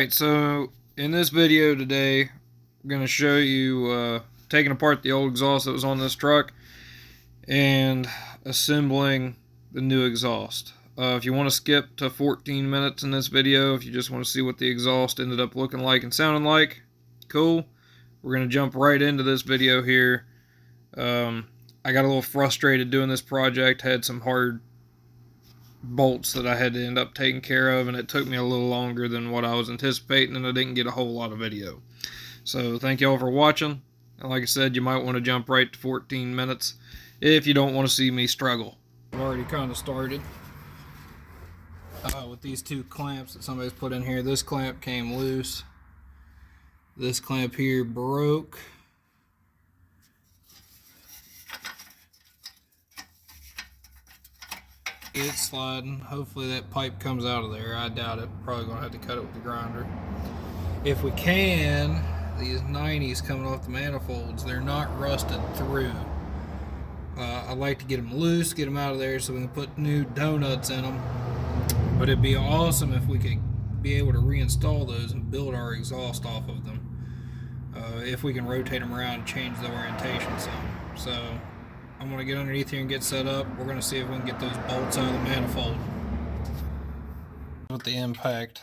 Alright, so in this video today, I'm going to show you taking apart the old exhaust that was on this truck and assembling the new exhaust. If you want to skip to 14 minutes in this video, if you just want to see what the exhaust ended up looking like and sounding like, cool. We're going to jump right into this video here. I got a little frustrated doing this project, had some hard bolts that I had to end up taking care of, and it took me a little longer than what I was anticipating, and I didn't get a whole lot of video. So thank y'all for watching, and like I said, you might want to jump right to 14 minutes if you don't want to see me struggle. I've already kind of started with these two clamps that somebody's put in here. This clamp came loose, this clamp here broke. It's sliding. Hopefully that pipe comes out of there. I doubt it. Probably gonna have to cut it with the grinder. If we can, these 90s coming off the manifolds, they're not rusted through. I like to get them loose, get them out of there so we can put new donuts in them. But it'd be awesome if we could be able to reinstall those and build our exhaust off of them. If we can rotate them around and change the orientation some. So I'm going to get underneath here and get set up. We're going to see if we can get those bolts out of the manifold with the impact.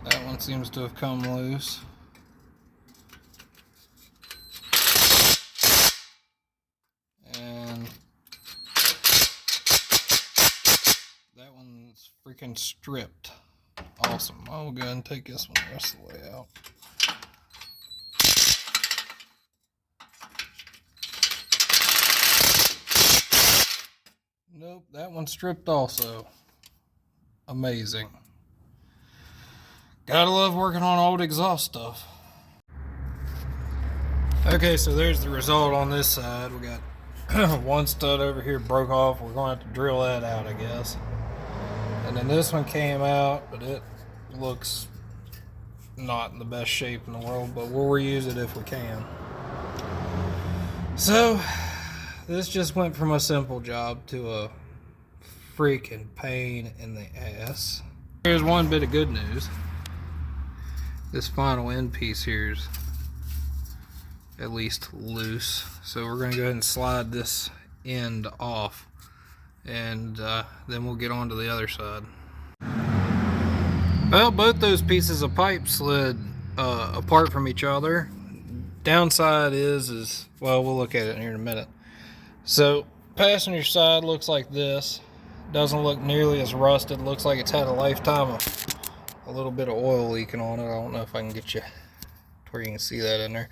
That one seems to have come loose. And that one's freaking stripped. Awesome. I'll go ahead and take this one the rest of the way out. Nope, that one's stripped also. Amazing. Gotta love working on old exhaust stuff. Okay, so there's the result on this side. We got one stud over here broke off. We're going to have to drill that out, I guess. And then this one came out, but it looks not in the best shape in the world, but we'll reuse it if we can. So this just went from a simple job to a freaking pain in the ass. Here's one bit of good news. This final end piece here is at least loose, so we're going to go ahead and slide this end off, and then we'll get on to the other side. Well, both those pieces of pipe slid apart from each other. Downside is well, we'll look at it here in a minute. So passenger side looks like this. Doesn't look nearly as rusted. Looks like it's had a lifetime of a little bit of oil leaking on it. I don't know if I can get you to where you can see that in there.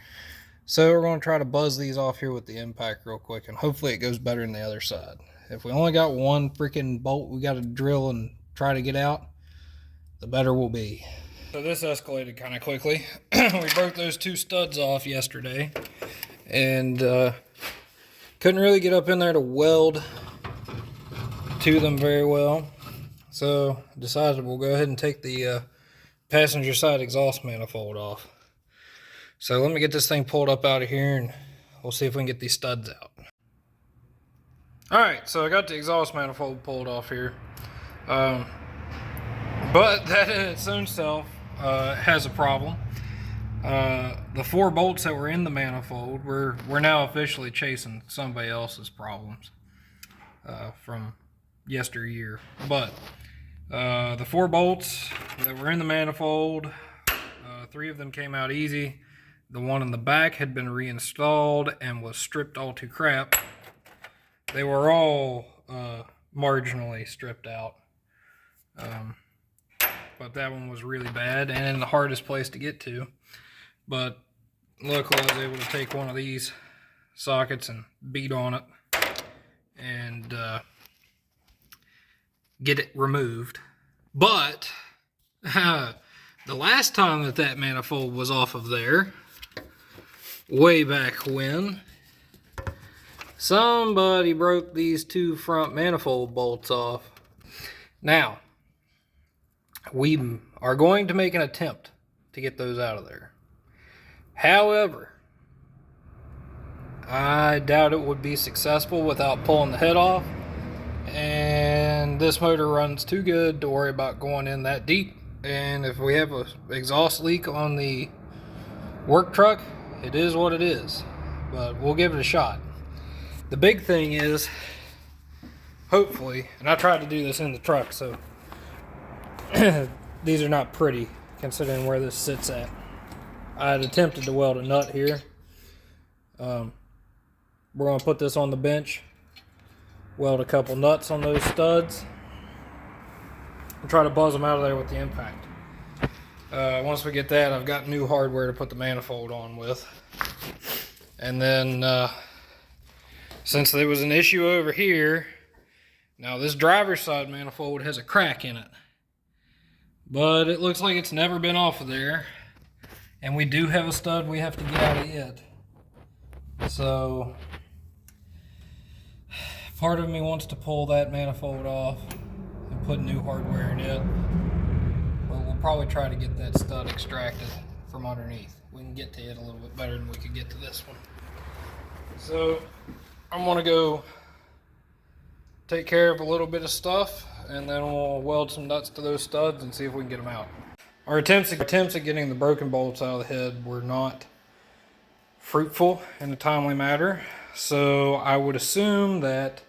So we're going to try to buzz these off here with the impact real quick, and hopefully it goes better than the other side. If we only got one freaking bolt we got to drill and try to get out, the better we'll be. So this escalated kind of quickly. We broke those two studs off yesterday, and couldn't really get up in there to weld to them very well. So decided we'll go ahead and take the passenger side exhaust manifold off. So let me get this thing pulled up out of here, and we'll see if we can get these studs out. Alright, so I got the exhaust manifold pulled off here. But that in its own self has a problem. The 4 bolts that were in the manifold, we're now officially chasing somebody else's problems from yesteryear. But the 4 bolts that were in the manifold, 3 of them came out easy. The one in the back had been reinstalled and was stripped all to crap. They were all marginally stripped out. But that one was really bad and in the hardest place to get to. But luckily I was able to take one of these sockets and beat on it and get it removed. But the last time that manifold was off of there, way back when, somebody broke these 2 front manifold bolts off. Now, we are going to make an attempt to get those out of there. However, I doubt it would be successful without pulling the head off. And this motor runs too good to worry about going in that deep. And if we have an exhaust leak on the work truck, it is what it is. But we'll give it a shot. The big thing is, hopefully, and I tried to do this in the truck, so these are not pretty considering where this sits at. I had attempted to weld a nut here. We're going to put this on the bench, weld a couple nuts on those studs, and try to buzz them out of there with the impact. Once we get that, I've got new hardware to put the manifold on with. And then, since there was an issue over here, now this driver's side manifold has a crack in it. But it looks like it's never been off of there. And we do have a stud we have to get out of it. So, part of me wants to pull that manifold off and put new hardware in it. But we'll probably try to get that stud extracted from underneath. We can get to it a little bit better than we could get to this one. So, I'm gonna go take care of a little bit of stuff, and then we'll weld some nuts to those studs and see if we can get them out. Our attempts at getting the broken bolts out of the head were not fruitful in a timely manner. So I would assume that,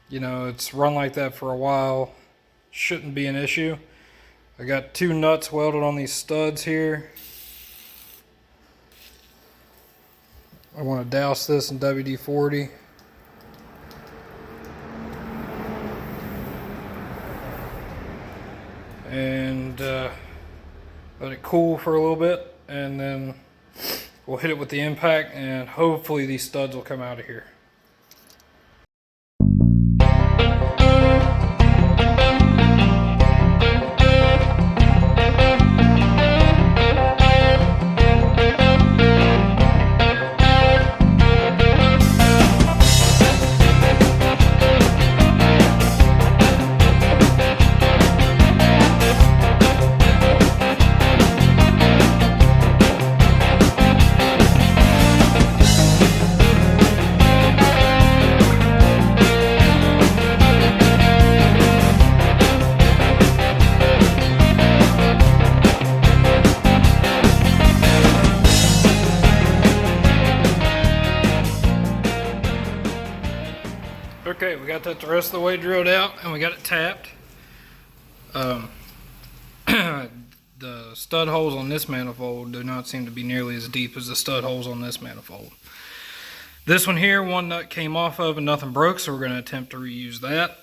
it's run like that for a while. Shouldn't be an issue. I got 2 nuts welded on these studs here. I want to douse this in WD-40. And let it cool for a little bit, and then we'll hit it with the impact, and hopefully these studs will come out of here. Okay, we got that the rest of the way drilled out, and we got it tapped. The stud holes on this manifold do not seem to be nearly as deep as the stud holes on this manifold. This one here, one nut came off of and nothing broke, so we're going to attempt to reuse that.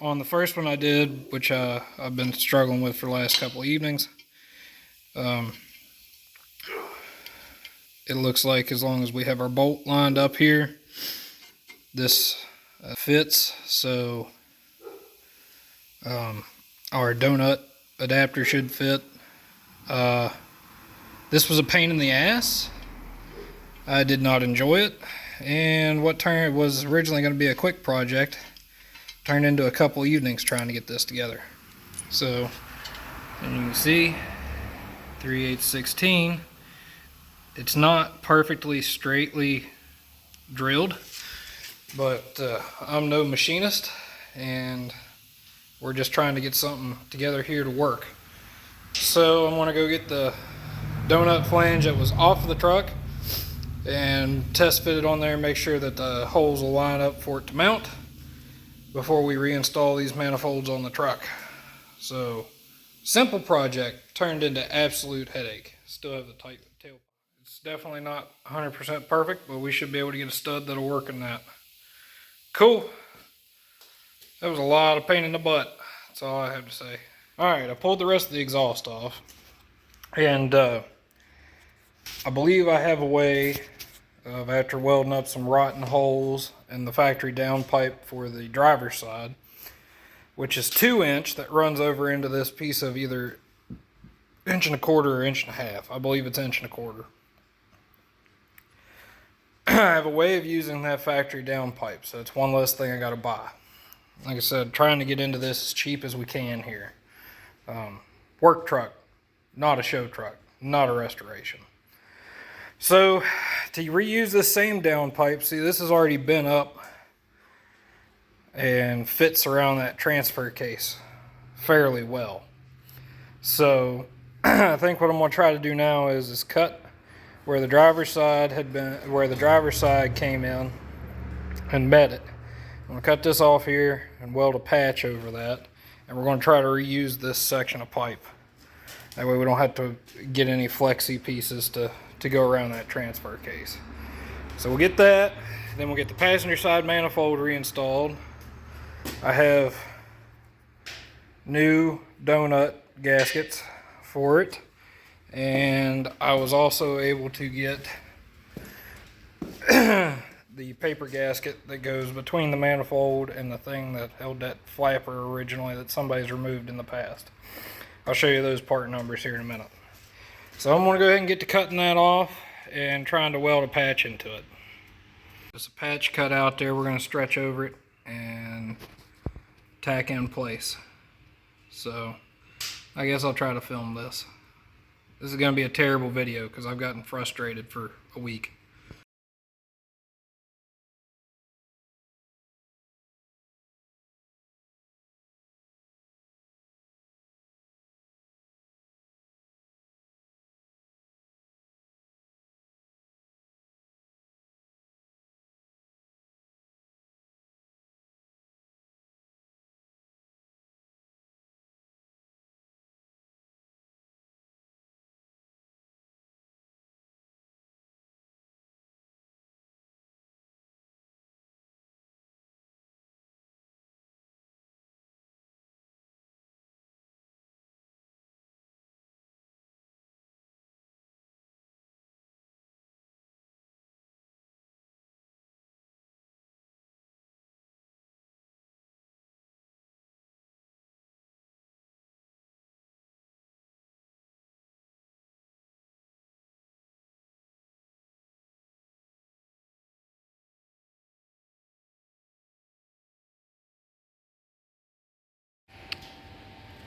On the first one I did, which I've been struggling with for the last couple of evenings, it looks like as long as we have our bolt lined up here, this fits. So our donut adapter should fit. This was a pain in the ass. I did not enjoy it, and what was originally going to be a quick project turned into a couple evenings trying to get this together. So, and you can see 3/8/16. It's not perfectly straightly drilled, but I'm no machinist, and we're just trying to get something together here to work. So I'm going to go get the donut flange that was off of the truck and test fit it on there and make sure that the holes will line up for it to mount before we reinstall these manifolds on the truck. So, simple project turned into absolute headache. Still have the tight tail. It's definitely not 100% perfect, but we should be able to get a stud that'll work in that. Cool. That was a lot of pain in the butt. That's all I have to say. Alright, I pulled the rest of the exhaust off, and I believe I have a way of, after welding up some rotten holes in the factory downpipe for the driver's side, which is 2-inch, that runs over into this piece of either 1.25 or 1.5. I believe it's 1.25. I have a way of using that factory downpipe, so it's one less thing I got to buy. Like I said, trying to get into this as cheap as we can here. Work truck, not a show truck, not a restoration. So to reuse this same downpipe, see, this has already been up and fits around that transfer case fairly well. So I think what I'm going to try to do now is cut where the driver's side had been, where the driver's side came in and met it. I'm going to cut this off here and weld a patch over that, and we're going to try to reuse this section of pipe. That way we don't have to get any flexi pieces to go around that transfer case. So we'll get that, then we'll get the passenger side manifold reinstalled. I have new donut gaskets for it, and I was also able to get the paper gasket that goes between the manifold and the thing that held that flapper originally that somebody's removed in the past. I'll show you those part numbers here in a minute. So I'm going to go ahead and get to cutting that off and trying to weld a patch into it. There's a patch cut out there. We're going to stretch over it and tack in place. So I guess I'll try to film this. This is going to be a terrible video because I've gotten frustrated for a week.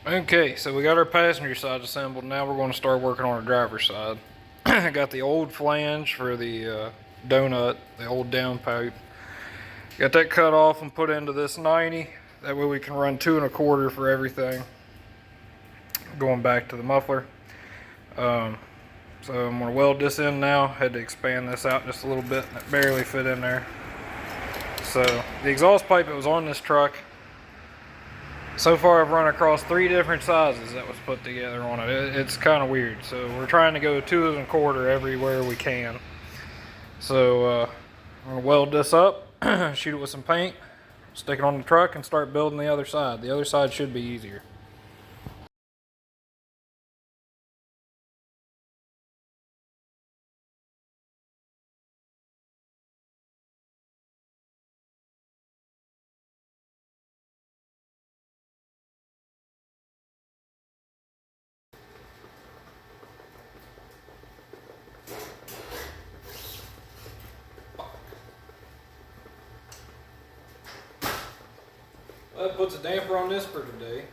Okay, so we got our passenger side assembled. Now we're going to start working on our driver's side. I got the old flange for the donut, the old downpipe. Got that cut off and put into this 90. That way we can run 2 1/4 for everything. Going back to the muffler. So I'm going to weld this in now. Had to expand this out just a little bit. It barely fit in there. So the exhaust pipe that was on this truck, so far I've run across 3 different sizes that was put together on it. It's kind of weird. So we're trying to go 2 1/4 everywhere we can. So I'm going to weld this up, shoot it with some paint, stick it on the truck, and start building the other side. The other side should be easier. That puts a damper on this for today.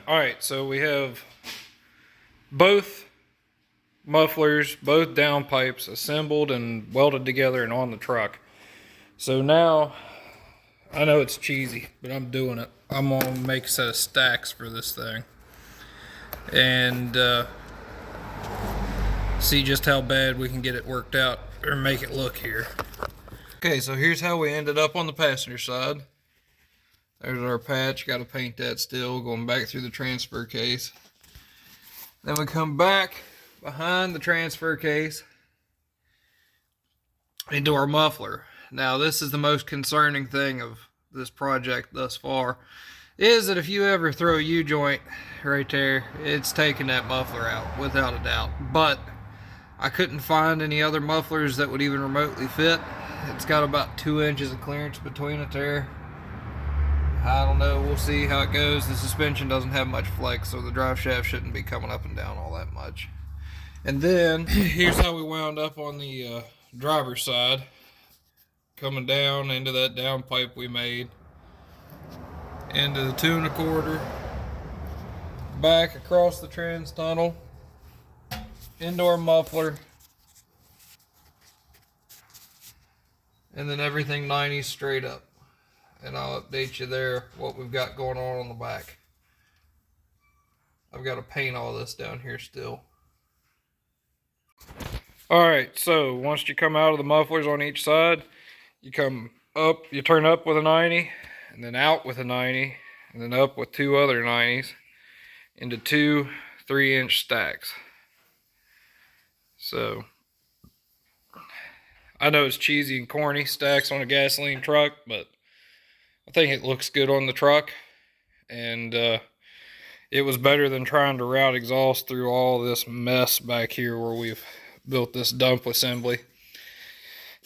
Alright, so we have both mufflers, both downpipes assembled and welded together and on the truck. So now, I know it's cheesy, but I'm doing it. I'm going to make a set of stacks for this thing. And see just how bad we can get it worked out or make it look here. Okay, so here's how we ended up on the passenger side. There's our patch, got to paint that still, going back through the transfer case. Then we come back behind the transfer case into our muffler. Now this is the most concerning thing of this project thus far, is that if you ever throw a U-joint right there, it's taking that muffler out without a doubt. But I couldn't find any other mufflers that would even remotely fit. It's got about 2 inches of clearance between it there. I don't know, we'll see how it goes. The suspension doesn't have much flex, so the drive shaft shouldn't be coming up and down all that much. And then here's how we wound up on the driver's side, coming down into that downpipe we made, into the 2 1/4, back across the trans tunnel, indoor muffler, and then everything 90 straight up. And I'll update you there what we've got going on the back. I've got to paint all this down here still. Alright, so once you come out of the mufflers on each side, you come up, you turn up with a 90, and then out with a 90, and then up with 2 other 90s into 2 3-inch stacks. So I know it's cheesy and corny, stacks on a gasoline truck, but I think it looks good on the truck, and it was better than trying to route exhaust through all this mess back here where we've built this dump assembly.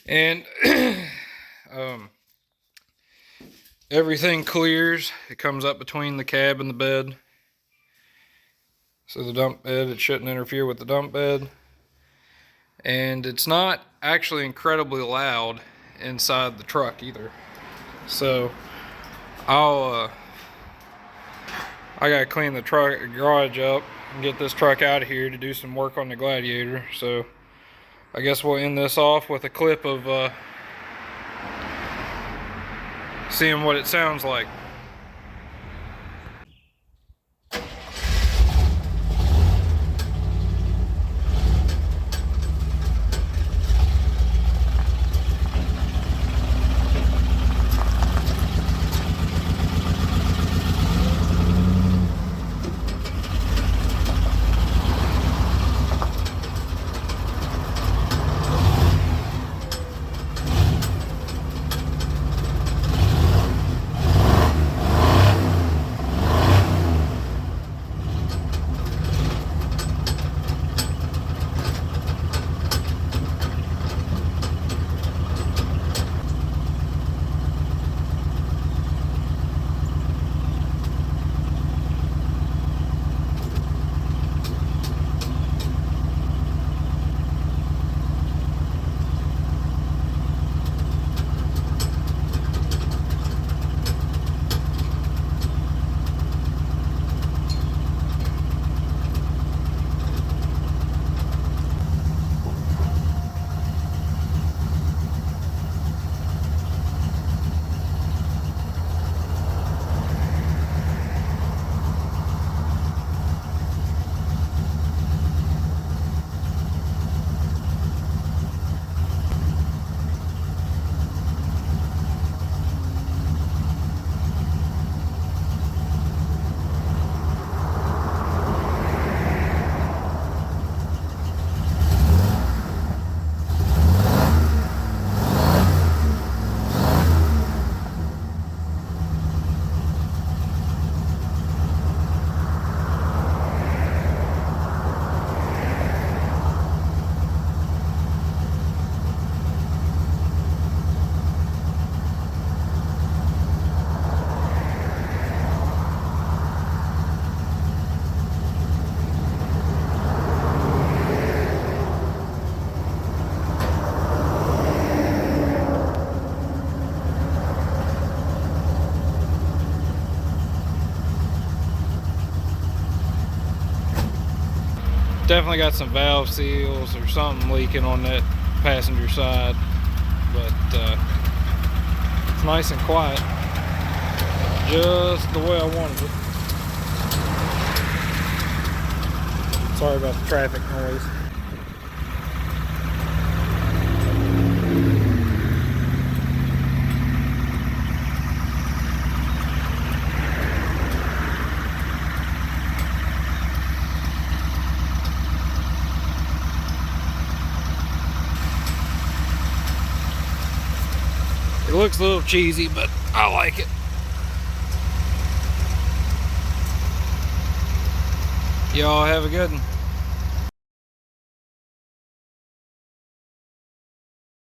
And everything clears. It comes up between the cab and the bed. So the dump bed, it shouldn't interfere with the dump bed. And it's not actually incredibly loud inside the truck either. So I gotta clean the garage up and get this truck out of here to do some work on the Gladiator. So I guess we'll end this off with a clip of seeing what it sounds like. Definitely got some valve seals or something leaking on that passenger side, but it's nice and quiet, just the way I wanted it. Sorry about the traffic noise. It looks a little cheesy, but I like it. Y'all have a good one.